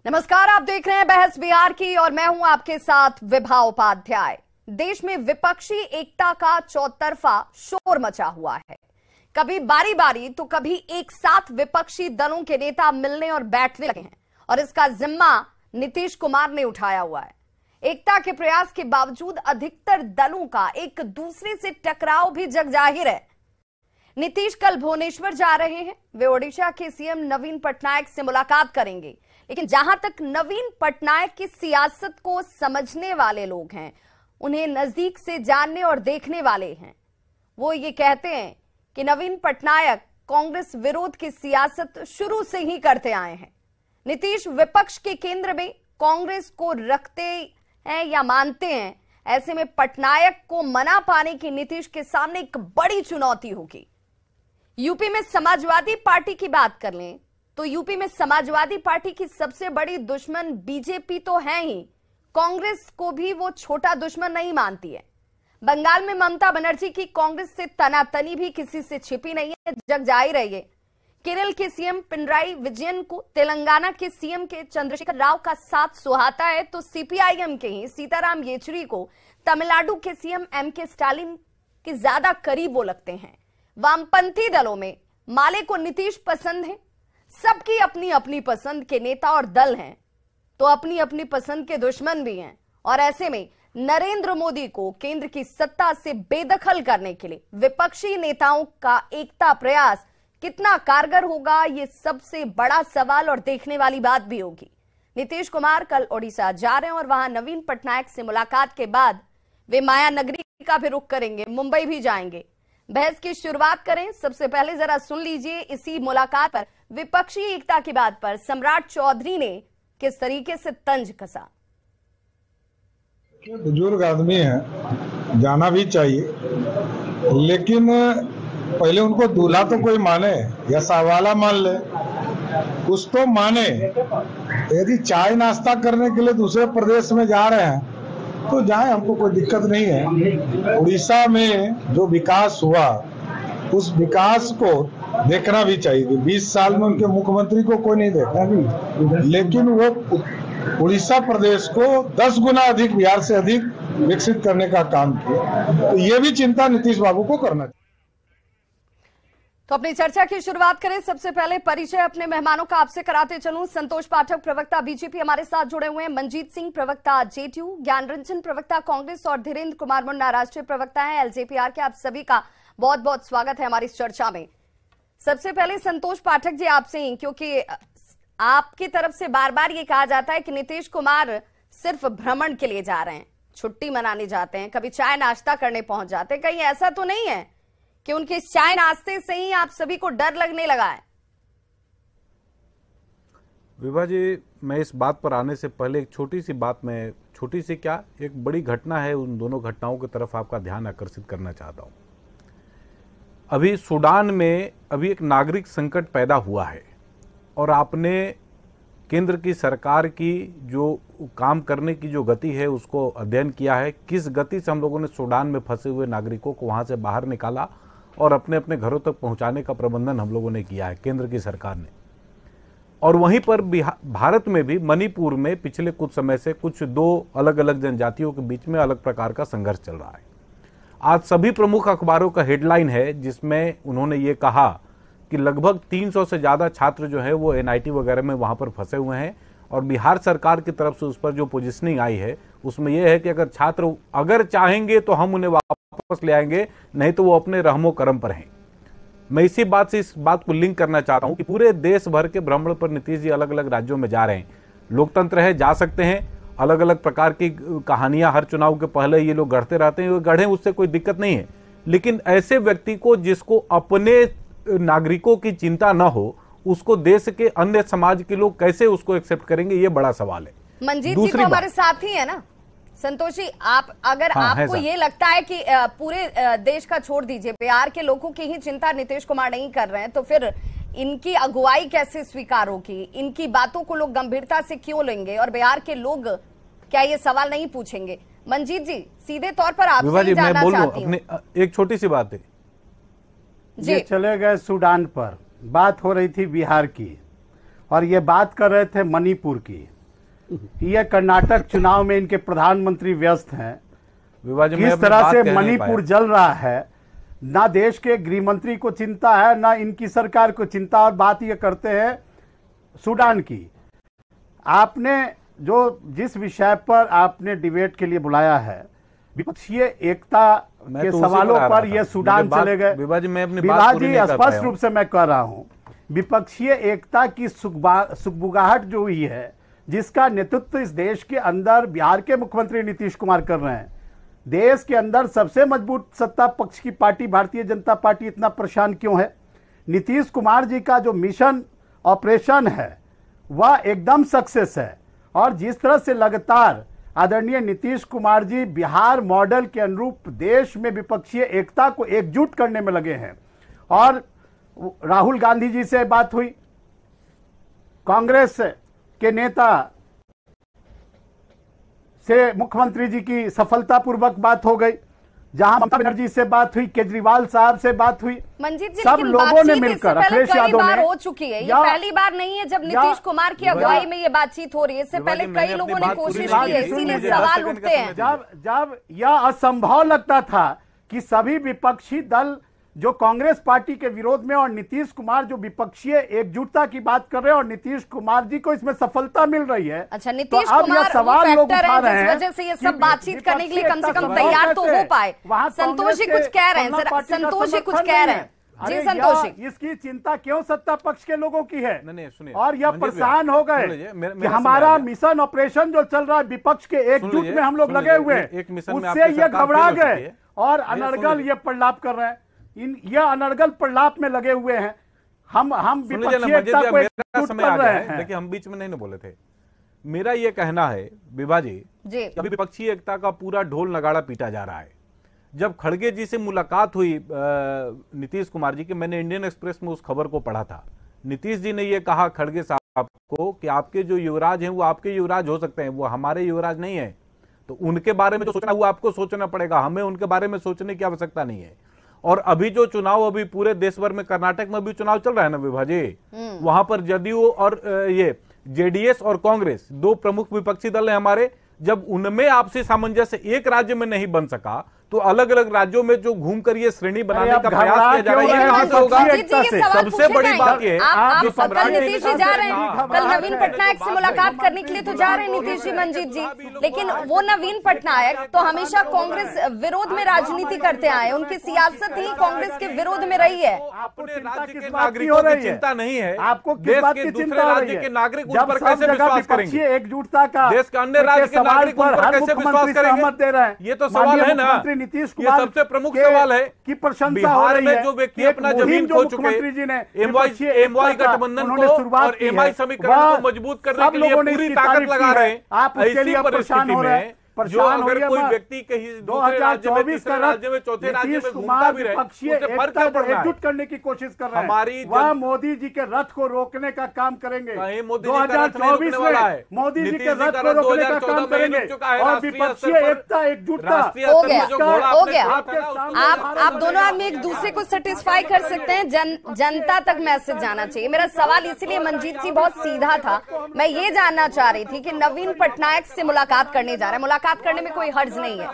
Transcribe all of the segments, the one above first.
नमस्कार, आप देख रहे हैं बहस बिहार की और मैं हूं आपके साथ विभा उपाध्याय। देश में विपक्षी एकता का चौतरफा शोर मचा हुआ है। कभी बारी बारी तो कभी एक साथ विपक्षी दलों के नेता मिलने और बैठने लगे हैं और इसका जिम्मा नीतीश कुमार ने उठाया हुआ है। एकता के प्रयास के बावजूद अधिकतर दलों का एक दूसरे से टकराव भी जग जाहिर है। नीतीश कल भुवनेश्वर जा रहे हैं। वे ओडिशा के सीएम नवीन पटनायक से मुलाकात करेंगे, लेकिन जहां तक नवीन पटनायक की सियासत को समझने वाले लोग हैं, उन्हें नजदीक से जानने और देखने वाले हैं, वो ये कहते हैं कि नवीन पटनायक कांग्रेस विरोध की सियासत शुरू से ही करते आए हैं। नीतीश विपक्ष के केंद्र में कांग्रेस को रखते हैं या मानते हैं, ऐसे में पटनायक को मना पाने की नीतीश के सामने एक बड़ी चुनौती होगी। यूपी में समाजवादी पार्टी की बात कर लें तो यूपी में समाजवादी पार्टी की सबसे बड़ी दुश्मन बीजेपी तो है ही, कांग्रेस को भी वो छोटा दुश्मन नहीं मानती है। बंगाल में ममता बनर्जी की कांग्रेस से तनातनी भी किसी से छिपी नहीं है, जग जाहिर है ये। केरल के सीएम पिनराई विजयन को तेलंगाना के सीएम के चंद्रशेखर राव का साथ सुहाता है, तो सीपीआईएम के ही सीताराम येचुरी को तमिलनाडु के सीएम एमके स्टालिन के ज्यादा करीब वो लगते हैं। वामपंथी दलों में माले को नीतीश पसंद है। सबकी अपनी अपनी पसंद के नेता और दल हैं, तो अपनी अपनी पसंद के दुश्मन भी हैं। और ऐसे में नरेंद्र मोदी को केंद्र की सत्ता से बेदखल करने के लिए विपक्षी नेताओं का एकता प्रयास कितना कारगर होगा, ये सबसे बड़ा सवाल और देखने वाली बात भी होगी। नीतीश कुमार कल ओडिशा जा रहे हैं और वहां नवीन पटनायक से मुलाकात के बाद वे माया नगरी का भी रुख करेंगे, मुंबई भी जाएंगे। बहस की शुरुआत करें, सबसे पहले जरा सुन लीजिए इसी मुलाकात पर विपक्षी एकता की बात पर सम्राट चौधरी ने किस तरीके से तंज कसा। बुजुर्ग आदमी है, जाना भी चाहिए, लेकिन पहले उनको दूल्हा तो कोई माने या सावाला मान ले, कुछ तो माने। यदि चाय नाश्ता करने के लिए दूसरे प्रदेश में जा रहे हैं तो जाए, हमको कोई दिक्कत नहीं है। उड़ीसा में जो विकास हुआ उस विकास को देखना भी चाहिए। 20 साल में उनके मुख्यमंत्री को कोई नहीं देखा, लेकिन वो उड़ीसा प्रदेश को 10 गुना अधिक, बिहार से अधिक विकसित करने का काम किया। तो ये भी चिंता नीतीश बाबू को करना चाहिए। तो अपनी चर्चा की शुरुआत करें। सबसे पहले परिचय अपने मेहमानों का आपसे कराते चलूं। संतोष पाठक प्रवक्ता बीजेपी हमारे साथ जुड़े हुए हैं, मनजीत सिंह प्रवक्ता जेडीयू, ज्ञान रंजन प्रवक्ता कांग्रेस और धीरेन्द्र कुमार मुन्ना राष्ट्रीय प्रवक्ता हैं एलजेपीआर के। आप सभी का बहुत बहुत स्वागत है हमारी इस चर्चा में। सबसे पहले संतोष पाठक जी आपसे ही, क्योंकि आपकी तरफ से बार बार ये कहा जाता है कि नीतीश कुमार सिर्फ भ्रमण के लिए जा रहे हैं, छुट्टी मनाने जाते हैं, कभी चाय नाश्ता करने पहुंच जाते हैं। कहीं ऐसा तो नहीं है कि उनके चाय नाश्ते से ही आप सभी को डर लगने लगा है? विभा जी, मैं इस बात पर आने से पहले एक छोटी सी बात, मैं छोटी सी क्या, एक बड़ी घटना है, उन दोनों घटनाओं की तरफ आपका ध्यान आकर्षित करना चाहता हूं। अभी सूडान में अभी एक नागरिक संकट पैदा हुआ है और आपने केंद्र की सरकार की जो काम करने की जो गति है उसको अध्ययन किया है। किस गति से हम लोगों ने सूडान में फंसे हुए नागरिकों को वहां से बाहर निकाला और अपने अपने घरों तक पहुंचाने का प्रबंधन हम लोगों ने किया है, केंद्र की सरकार ने। और वहीं पर भारत में भी मणिपुर में पिछले कुछ समय से कुछ 2 अलग अलग जनजातियों के बीच में अलग प्रकार का संघर्ष चल रहा है। आज सभी प्रमुख अखबारों का हेडलाइन है जिसमें उन्होंने ये कहा कि लगभग 300 से ज्यादा छात्र जो है वो एनआईटी वगैरह में वहां पर फंसे हुए हैं और बिहार सरकार की तरफ से उस पर जो पोजीशनिंग आई है उसमें यह है कि अगर छात्र अगर चाहेंगे तो हम उन्हें वापस ले आएंगे, नहीं तो वो अपने रहमो करम पर हैं। मैं इसी बात से इस बात को लिंक करना चाहता हूं कि पूरे देश भर के भ्रमण पर नीतीश जी अलग अलग राज्यों में जा रहे हैं। लोकतंत्र है, जा सकते हैं, अलग अलग प्रकार की कहानियां हर चुनाव के पहले ये लोग गढ़ते रहते हैं, वो गढ़े, उससे कोई दिक्कत नहीं है। लेकिन ऐसे व्यक्ति को जिसको अपने नागरिकों की चिंता न हो, उसको देश के अन्य समाज के लोग कैसे उसको एक्सेप्ट करेंगे, ये बड़ा सवाल है। मनजीत जी तो हमारे साथ ही है ना। संतोष जी, आप अगर आपको ये लगता है कि पूरे देश का छोड़ दीजिए, बिहार के लोगों की ही चिंता नीतीश कुमार नहीं कर रहे हैं, तो फिर इनकी अगुवाई कैसे स्वीकार होगी? इनकी बातों को लोग गंभीरता से क्यों लेंगे और बिहार के लोग क्या ये सवाल नहीं पूछेंगे? मनजीत जी, सीधे तौर पर आपसे जानना चाहती हूं। एक छोटी सी बात है, ये चले गए सूडान पर, बात हो रही थी बिहार की और ये बात कर रहे थे मणिपुर की। ये कर्नाटक चुनाव में इनके प्रधानमंत्री व्यस्त हैं, विभाजन किस तरह से मणिपुर जल रहा है, ना देश के गृह मंत्री को चिंता है ना इनकी सरकार को चिंता, और बात ये करते हैं सूडान की। आपने जो जिस विषय पर आपने डिबेट के लिए बुलाया है, विपक्षीय एकता के सवालों पर ये सूडान चले गए। विभाजी स्पष्ट रूप से मैं कह रहा हूं, विपक्षीय एकता की सुगबुगाहट जो हुई है, जिसका नेतृत्व इस देश के अंदर बिहार के मुख्यमंत्री नीतीश कुमार कर रहे हैं। देश के अंदर सबसे मजबूत सत्ता पक्ष की पार्टी भारतीय जनता पार्टी इतना परेशान क्यों है? नीतीश कुमार जी का जो मिशन ऑपरेशन है वह एकदम सक्सेस है, और जिस तरह से लगातार आदरणीय नीतीश कुमार जी बिहार मॉडल के अनुरूप देश में विपक्षीय एकता को एकजुट करने में लगे हैं। और राहुल गांधी जी से बात हुई, कांग्रेस के नेता से मुख्यमंत्री जी की सफलतापूर्वक बात हो गई, जहां ममता बनर्जी से बात हुई, केजरीवाल साहब से बात हुई, मंजीत जी, सब लोगों ने मिलकर अखिलेश यादव ने हो चुकी है, ये पहली बार नहीं है जब नीतीश कुमार की अगुवाई में ये बातचीत हो रही है। इससे पहले कई लोगों ने कोशिश की है, इसीलिए सवाल उठते हैं। जब यह असंभव लगता था कि सभी विपक्षी दल जो कांग्रेस पार्टी के विरोध में और नीतीश कुमार जो विपक्षीय एकजुटता की बात कर रहे हैं और नीतीश कुमार जी को इसमें सफलता मिल रही है। अच्छा, नीतीश कुमार सवाल लोग उठा रहे हैं, जिस वजह से ये सब बातचीत करने के लिए कम से कम तैयार तो हो पाए। संतोष जी कुछ कह रहे हैं, संतोष जी कुछ कह रहे हैं। जी संतोष जी, इसकी चिंता क्यों सत्ता पक्ष के लोगों की है? नहीं सुनिए, और यह परेशान हो गए कि हमारा मिशन ऑपरेशन जो चल रहा है विपक्ष के एकजुट में हम लोग लगे हुए हैं, उससे ये घबरा गए और अनर्गल ये प्रलाप कर रहे हैं। यह अनर्गल प्रलाप में लगे हुए हैं। हम विपक्षी एकता को एकजुट कर रहे हैं। देखिए, हम बीच में नहीं बोले थे। मेरा ये कहना है विभाजी, अभी विपक्षी एकता का पूरा ढोल नगाड़ा पीटा जा रहा है। जब खड़गे जी से मुलाकात हुई नीतीश कुमार जी की, मैंने इंडियन एक्सप्रेस में उस खबर को पढ़ा था। नीतीश जी ने यह कहा खड़गे साहब को कि आपके जो युवराज हैं वो आपके युवराज हो सकते हैं, वो हमारे युवराज नहीं है। तो उनके बारे में जो सोचना हुआ आपको सोचना पड़ेगा, हमें उनके बारे में सोचने की आवश्यकता नहीं है। और अभी जो चुनाव अभी पूरे देश भर में, कर्नाटक में भी चुनाव चल रहा है ना विभाजी, वहां पर जदयू और ये जेडीएस और कांग्रेस दो प्रमुख विपक्षी दल हैं हमारे। जब उनमें आपसी सामंजस्य एक राज्य में नहीं बन सका तो अलग अलग राज्यों में जो घूमकर ये श्रेणी बनाने का प्रयास किया जा रहा है, कहां से होगा? सबसे बड़ी बात ये है, कल नीतीश जी जा रहे हैं, कल नवीन पटनायक से मुलाकात करने के लिए तो जा रहे हैं नीतीश जी, मंजीत जी, लेकिन वो नवीन पटनायक तो हमेशा कांग्रेस विरोध में राजनीति करते आए, उनकी सियासत ही कांग्रेस के विरोध में रही है। अपने राज्य के नागरिकों की चिंता नहीं है, आपको देश के दूसरे राज्य के नागरिक उन पर कैसे विश्वास करेंगे? एकजुटता का देश के अन्य राज्य के नागरिक उन पर कैसे विश्वास करेंगे? ये तो सवाल है ना, नीतीश कुमार ये सबसे प्रमुख सवाल है कि प्रशंसा बिहार में जो व्यक्ति अपना जमीन खो चुके, एमवाई गठबंधन को और एमआई समीकरण को मजबूत करने के लिए पूरी ताकत लगा रहे हैं। आप ऐसी परिस्थिति में जो अगर कोई व्यक्ति कहीं दूसरे राज्य में, तीसरे राज्य में, चौथे राज्य में घूमता भी रहे, उसे फर्क क्या पड़ रहा है? एकजुट करने की कोशिश कर रहे हैं। हमारी वह मोदी जी के रथ को रोकने का काम करेंगे। 2024 में मोदी जी के रथ को रोकने का काम करेंगे और विपक्षी एकता एकजुटता हो गया। आप दोनों आदमी एक दूसरे को सेटिस्फाई कर सकते हैं, जनता तक मैसेज जाना चाहिए। मेरा सवाल इसलिए मंजीत जी बहुत सीधा था, मैं ये जानना चाह रही थी कि नवीन पटनायक से मुलाकात करने जा रहा है, मुलाकात करने में कोई हर्ज नहीं है,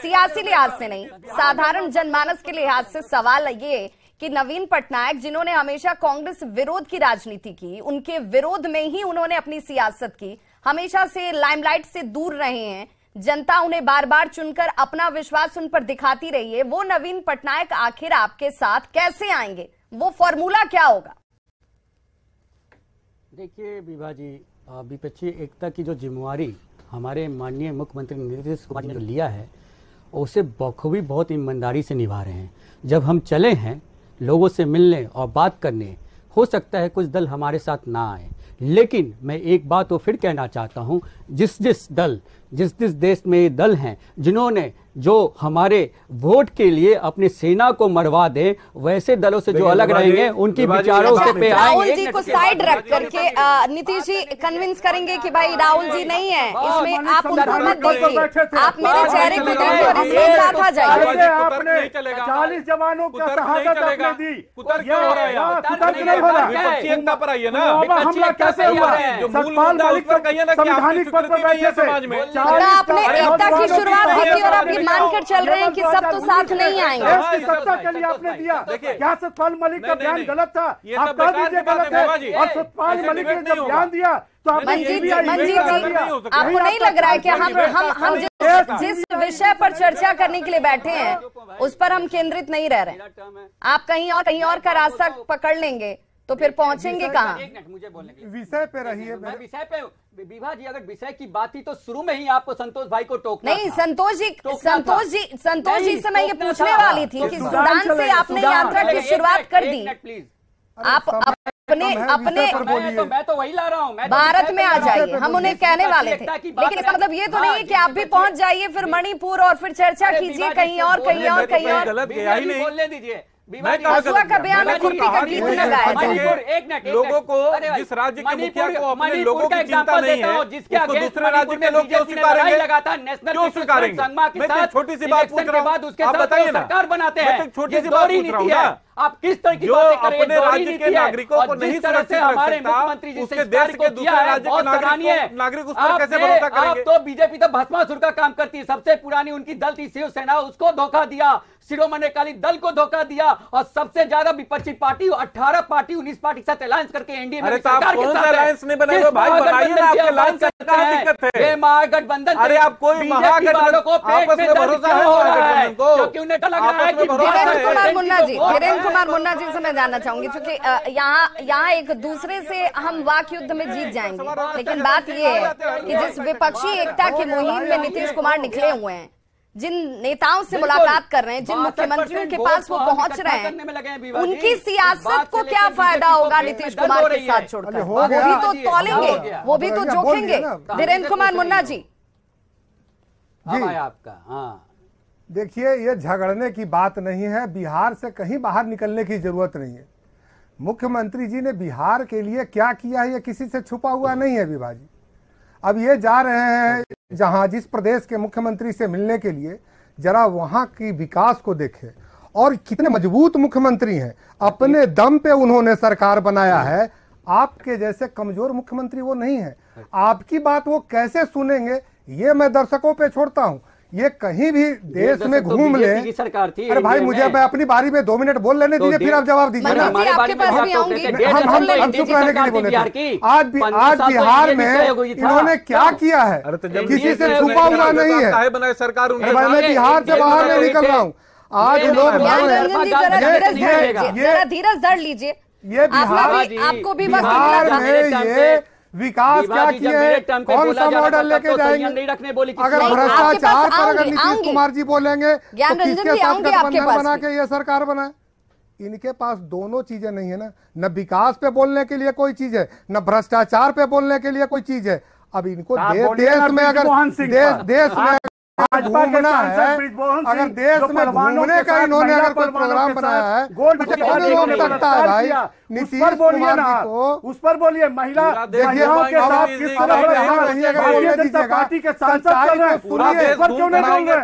सियासी लिहाज से नहीं, साधारण जनमानस के लिहाज से। सवाल ये कि नवीन पटनायक जिन्होंने हमेशा कांग्रेस विरोध की राजनीति की, उनके विरोध में ही उन्होंने अपनी सियासत की, हमेशा से लाइमलाइट से दूर रहे हैं, जनता उन्हें बार बार चुनकर अपना विश्वास उन पर दिखाती रही है, वो नवीन पटनायक आखिर आपके साथ कैसे आएंगे? वो फॉर्मूला क्या होगा? देखिए विभा जी, विपक्षी एकता की जो जिम्मेवारी हमारे माननीय मुख्यमंत्री नीतीश कुमार ने लिया है, उसे बखूबी बहुत ईमानदारी से निभा रहे हैं। जब हम चले हैं लोगों से मिलने और बात करने, हो सकता है कुछ दल हमारे साथ ना आए, लेकिन मैं एक बात तो फिर कहना चाहता हूं, जिस दल जिस देश में ये दल हैं जिन्होंने जो हमारे वोट के लिए अपनी सेना को मरवा दे, वैसे दलों से जो अलग रहेंगे उनकी विचारों से पे राहुल जी को साइड रख करके नीतीश जी कन्विंस करेंगे कि भाई राहुल जी नहीं है इसमें, आप उनको मत देखिए, आप मेरे चेहरे को देखिए और इसके साथ आ जाइए। आपने 40 जवानों का शहादत आपने दी, एकता पर आइए ना, हमला कैसे हुआ? सतपाल मलिक संवैधानिक पद पर बैठे थे, आपने एकता की शुरुआत की थी और आप मानकर चल रहे हैं कि सब तो साथ नहीं आएंगे। सत्ता के लिए आपने दिया, क्या सतपाल मलिक का बयान गलत था? आप कह दीजिए गलत है। और सतपाल मलिक ने जब बयान दिया तो मंजीत जी, आपको नहीं लग रहा है कि हम जिस विषय पर चर्चा करने के लिए बैठे हैं उस पर हम केंद्रित नहीं रह रहे हैं? आप कहीं और का रास्ता पकड़ लेंगे तो फिर पहुंचेंगे कहाँ? मुझे बोलने विषय पे रहिए। मैं विषय पे, विभा जी अगर विषय की बात थी तो शुरू में ही आपको संतोष भाई को टोकना नहीं। संतोष जी से मैं ये पूछने वाली थी कि सूडान से आपने यात्रा की शुरुआत कर दी, प्लीज आप अपने तो मैं तो वही ला रहा हूँ, भारत में आ जाइए, हम उन्हें कहने वाले थे, लेकिन इसका मतलब ये तो नहीं है कि आप भी पहुंच जाइए फिर मणिपुर और फिर चर्चा कीजिए कहीं और। बोलने दीजिए। हसुआ का बयान में खुरपी का गीत न गाया लोगों को, जिस राज्य के मुखिया को अपने लोगों की चिंता नहीं है, उसको दूसरे राज्य के लोग क्यों स्वीकारेंगे? क्यों स्वीकारेंगे? मैं छोटी सी बात पूछ रहा हूँ, आप बताइए ना। सरकार बनाते हैं, छोटी सी बात पूछ रहा हूँ ना, आप किस तरह की जो बातें कर रहे हैं? अपने राज्य के नागरिकों को नहीं सुरक्षित रख हमारे सकता, मुख्यमंत्री जी उसके देश के दूसरे राज्य के नागरिक उस पर कैसे भरोसा करेंगे? आप तो बीजेपी तो भस्मासुर का काम करती है, सबसे पुरानी उनकी दल थी शिवसेना, उसको धोखा दिया, शिरोमणि अकाली दल को धोखा दिया और सबसे ज्यादा विपक्षी पार्टी 18 पार्टी 19 पार्टी के साथ अलायंस करके एनडीए में सरकार के साथ अलायंस नहीं बनाए भाई, बनाइए ना, आपके अलायंस का क्या दिक्कत है? ये महागठबंधन, अरे आप कोई महागठबंधन को आपस में भरोसा है महागठबंधन को, क्योंकि उन्हें लग रहा है कि धीरेन्द्र कुमार मुन्ना जी से मैं जानना चाहूंगी, क्योंकि यहाँ एक दूसरे से हम वाक युद्ध में जीत जाएंगे, लेकिन बात ये है कि जिस विपक्षी एकता की मुहिम में नीतीश कुमार निकले हुए हैं, जिन नेताओं से मुलाकात कर रहे हैं, जिन मुख्यमंत्रियों के पास वो पहुंच रहे हैं, उनकी सियासत को क्या फायदा होगा नीतीश कुमार के साथ छोड़कर? वो भी तो तौलेंगे, वो भी तो जोखेंगे। धीरेन्द्र कुमार मुन्ना जी आपका, हाँ देखिए, ये झगड़ने की बात नहीं है, बिहार से कहीं बाहर निकलने की जरूरत नहीं है। मुख्यमंत्री जी ने बिहार के लिए क्या किया है ये किसी से छुपा हुआ नहीं है विभा जी। अब ये जा रहे हैं जहां जिस प्रदेश के मुख्यमंत्री से मिलने के लिए, जरा वहां की विकास को देखें और कितने मजबूत मुख्यमंत्री हैं, अपने दम पे उन्होंने सरकार बनाया है। आपके जैसे कमजोर मुख्यमंत्री वो नहीं है, आपकी बात वो कैसे सुनेंगे ये मैं दर्शकों पे छोड़ता हूं। ये कहीं भी देश में घूम ले, सरकार थी। अरे भाई मुझे मैं अपनी बारी में 2 मिनट बोल लेने दीजिए, फिर आप जवाब दीजिए ना। आपके पास भी आऊंगी, हम चुप रहने के लिए बोले थे। आज बिहार में इन्होंने क्या किया है किसी से छुपा हुआ नहीं है। सरकार मैं बिहार से बाहर नहीं निकल रहा हूँ। आज लोग धीरज धर लीजिए, ये आपको भी बिहार में ये विकास क्या किए हैं, कौन सा मॉडल लेके जाएंगे? अगर भ्रष्टाचार पर अगर नीतीश कुमार जी बोलेंगे तो किसके साथ गठबंधन बना के ये सरकार बनाए? इनके पास दोनों चीजें नहीं है ना, न विकास पे बोलने के लिए कोई चीज है, न भ्रष्टाचार पे बोलने के लिए कोई चीज है। अब इनको देश में अगर देश में घूमना है, अगर देश में घूमने का इन्होंने अगर कोई प्रोग्राम बनाया है तो कौन रोक सकता है भाई? नीतीश कुमार जी को उस पर बोलिए। महिलाओं के साथ किस तरह जनता पार्टी के सांसद चल रहे हैं, क्यों नहीं बोल रहे?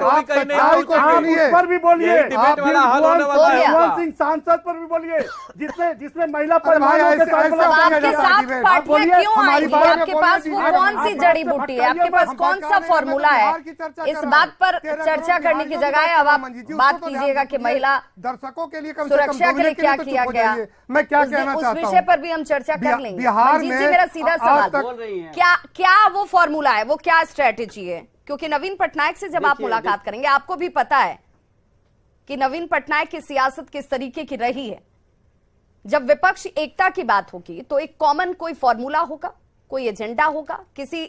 उस पर भी बोलिए, भगवान सिंह सांसद पर भी बोलिए, जिसने महिला परिवारों के साथ पार्टियां क्यों आएंगी? आपके पास वो कौन सी जड़ी बूटी है? आपके पास कौन सा फॉर्मूला है? इस बात पर चर्चा करने की जगह अब आप बात कीजिएगा कि महिला दर्शकों के लिए सुरक्षा के लिए क्या किया गया। मैं क्या उस विषय पर भी हम चर्चा कर लेंगे। बिहार में मेरा सीधा सवाल, क्या वो फॉर्मूला है, वो क्या स्ट्रेटेजी है? क्योंकि नवीन पटनायक से जब आप मुलाकात करेंगे आपको भी पता है कि नवीन पटनायक की सियासत किस तरीके की रही है। जब विपक्ष एकता की बात होगी तो एक कॉमन कोई फॉर्मूला होगा, कोई एजेंडा होगा, किसी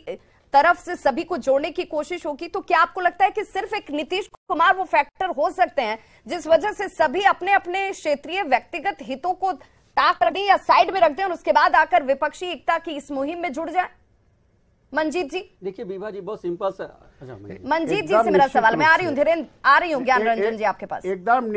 तरफ से सभी को जोड़ने की कोशिश होगी। तो क्या आपको लगता है कि सिर्फ एक नीतीश कुमार वो फैक्टर हो सकते हैं जिस वजह से सभी अपने अपने क्षेत्रीय व्यक्तिगत हितों को ताक रखें या साइड में रख दें और उसके बाद आकर विपक्षी एकता की इस मुहिम में जुड़ जाए? मंजीत जी, देखिए विभा जी बहुत सिंपल सा। मंजीत जी से मेरा सवाल, मैं आ रही हूँ ज्ञान रंजन जी आपके पास। एकदम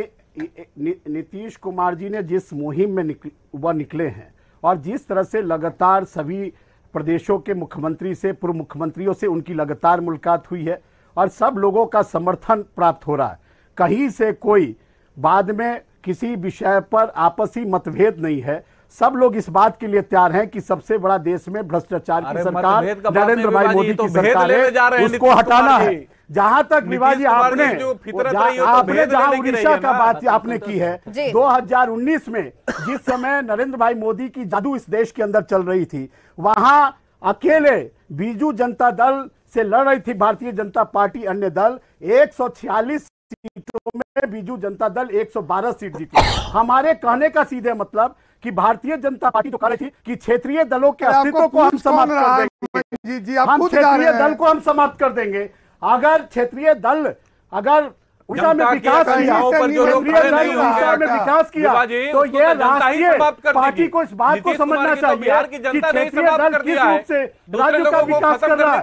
नीतीश कुमार जी ने जिस मुहिम में निकले हैं और जिस तरह से लगातार सभी प्रदेशों के मुख्यमंत्री से, पूर्व मुख्यमंत्रियों से उनकी लगातार मुलाकात हुई है और सब लोगों का समर्थन प्राप्त हो रहा है। कहीं से कोई बाद में किसी विषय पर आपसी मतभेद नहीं है। सब लोग इस बात के लिए तैयार हैं कि सबसे बड़ा देश में भ्रष्टाचार की सरकार नरेंद्र भाई मोदी की सरकार है, उसको हटाना है। जहां तक विवाद जी आपने जहां उड़ीसा का बात आपने की है, 2019 में जिस समय नरेंद्र भाई मोदी की जादू इस देश के अंदर चल रही थी, वहां अकेले बीजू जनता दल से लड़ रही थी भारतीय जनता पार्टी, अन्य दल 146 सीटों में बीजू जनता दल 112 सीट जीती। हमारे कहने का सीधे मतलब कि भारतीय जनता पार्टी तो कह रही थी कि क्षेत्रीय दलों के अस्तित्व को हम समाप्त कर देंगे, हम क्षेत्रीय दल को हम समाप्त कर देंगे। अगर क्षेत्रीय दल अगर उड़ीसा में विकास किया, तो ये राष्ट्रीय पार्टी को इस बात को समझना चाहिए कि क्षेत्रीय दल किस रूप से राज्यों का विकास कर रहा है।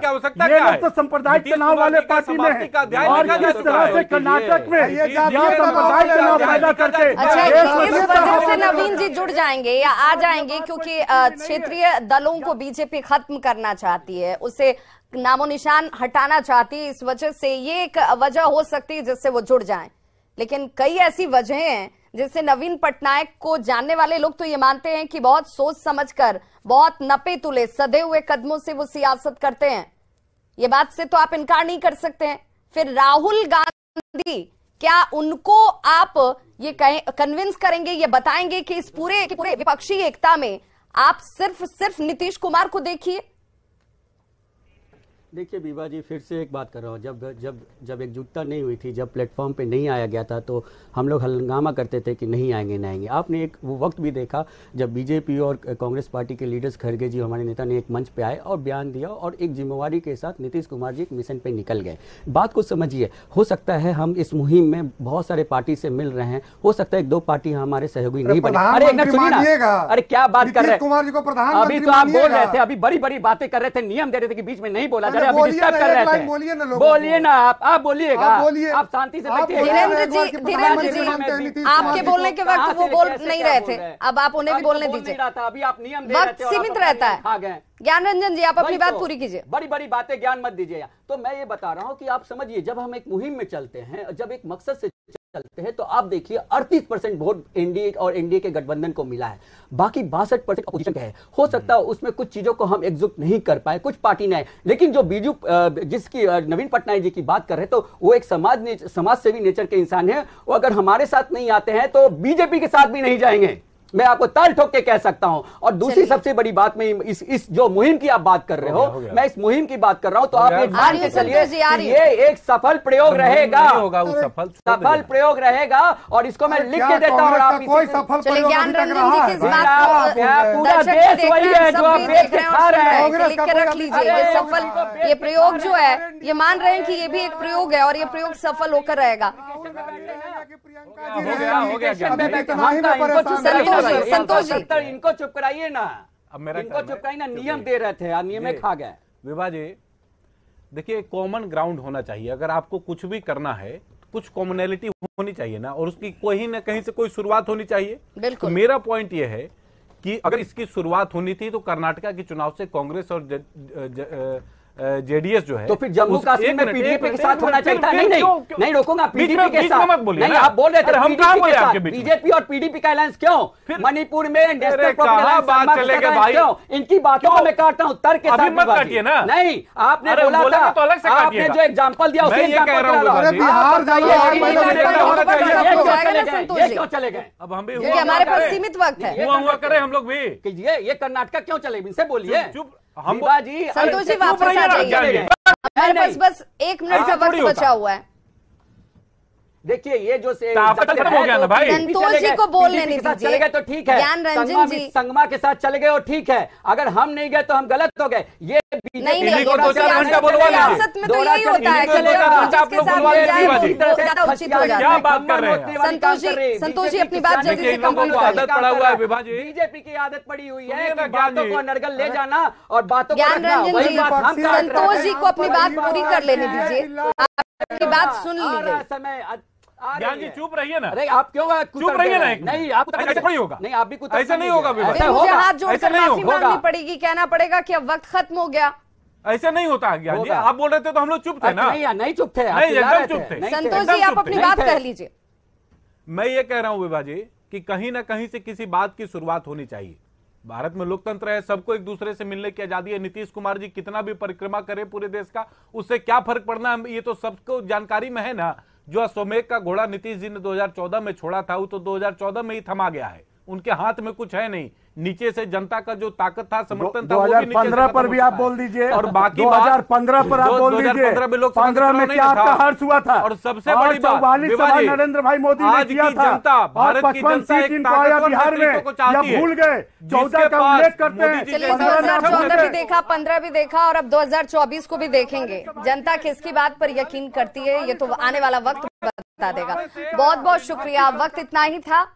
ये लोग तो सांप्रदायिक तनाव वाले पार्टी में है और जिस तरह से कर्नाटक में सांप्रदायिक तनाव पैदा करके, अच्छा इस वजह से नवीन जी जुड़ जाएंगे या आ जाएंगे क्योंकि क्षेत्रीय दलों को बीजेपी खत्म करना चाहती है, उसे नामो निशान हटाना चाहती है, इस वजह से ये एक वजह हो सकती है जिससे वो जुड़ जाएं। लेकिन कई ऐसी वजहें हैं जिससे नवीन पटनायक को जानने वाले लोग तो ये मानते हैं कि बहुत सोच समझकर, बहुत नपे तुले सधे हुए कदमों से वो सियासत करते हैं। ये बात से तो आप इनकार नहीं कर सकते हैं। फिर राहुल गांधी, क्या उनको आप ये कन्विंस करेंगे, ये बताएंगे कि इस पूरे विपक्षी एकता में आप सिर्फ नीतीश कुमार को देखिए? देखिए विभा जी, फिर से एक बात कर रहा हूँ, जब एकजुटता नहीं हुई थी, जब प्लेटफॉर्म पे नहीं आया गया था, तो हम लोग हंगामा करते थे कि नहीं आएंगे नहीं आएंगे। आपने एक वो वक्त भी देखा जब बीजेपी और कांग्रेस पार्टी के लीडर्स खड़गे जी, हमारे नेता ने एक मंच पे आए और बयान दिया और एक जिम्मेवारी के साथ नीतीश कुमार जी एक मिशन पे निकल गए। बात को समझिए, हो सकता है हम इस मुहिम में बहुत सारे पार्टी से मिल रहे हैं, हो सकता है एक दो पार्टी हमारे सहयोगी नहीं बने। अरे एक मिनट सुनिए ना, अरे क्या बात कर रहे हैं, अभी तो आप बोल रहे थे, अभी बड़ी बड़ी बातें कर रहे थे, नियम दे रहे थे कि बीच में नहीं बोला, अभी डिस्टर्ब कर रहे थे। बोलिए ना, आप बोलिएगा, आप शांति से बैठिए। धीरेन्द्र जी, आपके बोलने के वक्त वो बोल नहीं रहे थे, अब आप उन्हें भी बोलने दीजिए। अभी आप नियम वक्त सीमित रहता है। ज्ञान रंजन जी, आप अपनी बात पूरी कीजिए। बड़ी बड़ी बातें ज्ञान मत दीजिए। तो मैं ये बता रहा हूँ कि आप समझिए, जब हम एक मुहिम में चलते हैं, जब एक मकसद से चलते हैं, तो आप देखिए 38% वोट एनडीए और एनडीए के गठबंधन को मिला है, बाकी 62% अपोजिशन का है। हो सकता है उसमें कुछ चीजों को हम एकजुट नहीं कर पाए, कुछ पार्टी ने, लेकिन जो बीजू जिसकी नवीन पटनायक जी की बात कर रहे हैं, तो वो एक समाज सेवी नेचर के इंसान है। वो अगर हमारे साथ नहीं आते हैं तो बीजेपी के साथ भी नहीं जाएंगे, मैं आपको ताल ठोक के कह सकता हूं। और दूसरी सबसे बड़ी बात में इस जो मुहिम की आप बात कर रहे हो, मैं इस मुहिम की बात कर रहा हूं, तो आप एक मान के चलिए ये एक सफल प्रयोग रहेगा, सफल प्रयोग रहेगा, और इसको मैं लिख के देता हूं। आप ज्ञान रंजन जी की इस बात को पूरा देश वही है जो आप बेच के खा रहे हैं, लिख के रख लीजिए। ये सफल, ये प्रयोग जो है, ये मान रहे हैं कि ये भी एक प्रयोग है और ये प्रयोग सफल होकर रहेगा। संतोष जी, इनको चुप कराइए ना, इनको चुप कराइए ना, नियम दे रहे थे, नियम में खा गए। विभा जी देखिए, कॉमन ग्राउंड होना चाहिए। अगर आपको कुछ भी करना है, कुछ कॉमनैलिटी होनी चाहिए ना, और उसकी कहीं ना कहीं से कोई शुरुआत होनी चाहिए। बिल्कुल। तो मेरा पॉइंट यह है कि अगर इसकी शुरुआत होनी थी तो कर्नाटका के चुनाव से कांग्रेस और जेडीएस जो है, तो फिर जम्मू कश्मीर में पीडीपी के साथ होना चाहिए था। नहीं रोकूंगा, पीडीपी के साथ मत बोलिए। नहीं, आप बोल रहे थे पीडीपी के साथ, बीजेपी और पीडीपी का अलायंस क्यों? मणिपुर में इनकी बातों को मैं काटता हूँ तर्क के साथ, मत काटिए ना। नहीं, आपने बोला था, आपने जो एग्जाम्पल दिया उसे क्यों चले गए? अब हम भी हमारे पास सीमित वक्त है, हुआ करें हम लोग भी। ये कर्नाटका क्यों चले, इनसे बोलिए। संतोष जी वापस आ जाइए, हमारे पास बस 1 मिनट का वक्त बचा हुआ है। देखिए ये जो खत्म हो गया ना भाई। संतोष जी को बोलने नहीं दीजिए। चले गए तो ठीक है, ज्ञान रंजन जी संगमा के साथ चले गए और ठीक है, अगर हम नहीं गए तो हम गलत हो गए। ये नहीं इन्हीं को 2-4 घंटा बुलवा लीजिए। सियासत में तो यही होता है कि इन्हीं को लोग आप जिसके लोग साथ बुलवा मिल जाए लीजिए। वो ज्यादा उचित हो जाता क्या है। बात कर रहे हैं? संतोष जी अपनी बात जल्दी से कंप्लीट को आदत पड़ा हुआ है विभाजी। बीजेपी की आदत पड़ी हुई है सुनिए ना कि ज्ञान बातों जी। को नरगल ले जाना और बातों को ज्ञान रखना। रंजन वही जी बात हम काट रहे संतोष हैं। जी को अपनी बात पूरी कर लेने दीजिए। आपकी बात सुन ली आ रहा है गई। समय ज्ञान जी चुप रहिए ना। अरे आप क्यों चुप रहिए ना एक मिनट। नहीं आप ऐसा थोड़ी होगा। नहीं आप भी कुछ ऐसा नहीं होगा विभाजी। फिर मुझे हाथ ऐसा जोड़कर नहीं माफी होगा। मांगनी पड़ेगी, कहना पड़ेगा कि अब वक्त खत्म हो गया। ऐसा नहीं होता ज्ञान जी। होगा। आप बोल रहे थे तो हम लोग चुप थे ना। नहीं चुप थे, आप नहीं, चिल्ला एकदम रहे चुप थे। नहीं थे। संतोष जी आप अपनी नहीं बात थे। कह लीजिए। मैं ये कह रहा हूं विभाजी कि कहीं ना कहीं से किसी बात की शुरुआत होनी चाहिए। भारत में लोकतंत्र है, सबको एक दूसरे से मिलने की आजादी है। नीतीश कुमार जी कितना भी परिक्रमा करे पूरे देश का, उससे क्या फर्क पड़ना है ये तो सबको जानकारी में है ना। जो अश्वमेध का घोड़ा नीतीश जी ने 2014 में छोड़ा था वो तो 2014 में ही थमा गया है। उनके हाथ में कुछ है नहीं। नीचे से जनता का जो ताकत था, समर्थन था, वो भी नीचे से 2015 खत्म पर हो भी चुका आप है। बोल दीजिए। और बाकी 2015 पर आप बोल दीजिए। 2015 में लोकसभा 15 में चुनाव क्या नहीं आपका था। हर्ष हुआ था? और सबसे बड़ी बात 44 सभा विभाजी, नरेंद्र भाई मोदी ने आज किया की था। जनता, और भारत की 55 जनता सीट एक इनको आया ताकतवर बिहार में, नेतृत्व को या चाहती है। भूल गए? 14 जिसके का पास उल्लेख करते मोदी हैं। जी चलिए 15 2014 भी देखा, 15 भी देखा और अब 2024 को भी देखेंगे। जनता किसकी बात पर यकीन करती है ये तो आने वाला वक्त बता देगा। बहुत बहुत शुक्रिया। वक्त इतना ही था।